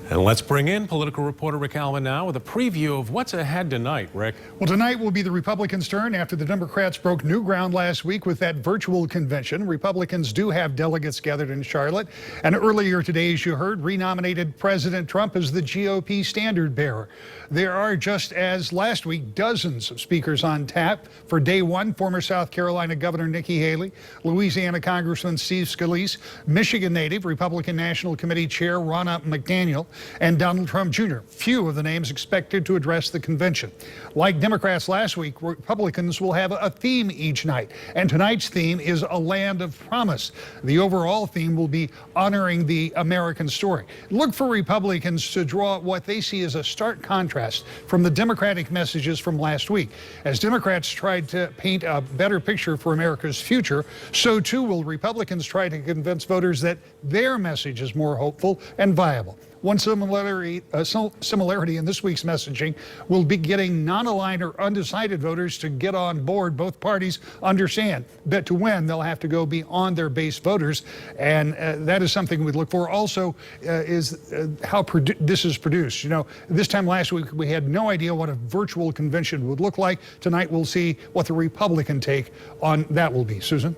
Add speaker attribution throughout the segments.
Speaker 1: And let's bring in political reporter Rick Alvin now with a preview of what's ahead tonight. Rick.
Speaker 2: Well, tonight will be the Republicans' turn after the Democrats broke new ground last week with that virtual convention. Republicans do have delegates gathered in Charlotte. And earlier today, as you heard, renominated President Trump as the GOP standard bearer. There are, just as last week, dozens of speakers on tap for day one. Former South Carolina Governor Nikki Haley, Louisiana Congressman Steve Scalise, Michigan native Republican National Committee Chair Ronna McDaniel, and Donald Trump Jr. Few of the names expected to address the convention. Like Democrats last week, Republicans will have a theme each night. And tonight's theme is a land of promise. The overall theme will be honoring the American story. Look for Republicans to draw what they see as a stark contrast from the Democratic messages from last week. As Democrats tried to paint a better picture for America's future, so too will Republicans try to convince voters that their message is more hopeful and viable. One similarity in this week's messaging will be getting non-aligned or undecided voters to get on board. Both parties understand that to win, they'll have to go beyond their base voters, and that is something we look for. Also, is how this is produced. You know, this time last week, we had no idea what a virtual convention would look like. Tonight, we'll see what the Republican take on that will be. Susan?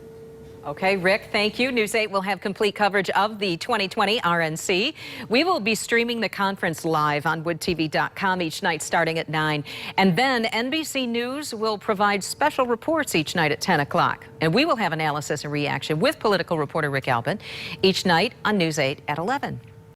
Speaker 3: Okay, Rick, thank you. News 8 will have complete coverage of the 2020 RNC. We will be streaming the conference live on woodtv.com each night starting at 9. And then NBC News will provide special reports each night at 10 o'clock. And we will have analysis and reaction with political reporter Rick Alvin each night on News 8 at 11.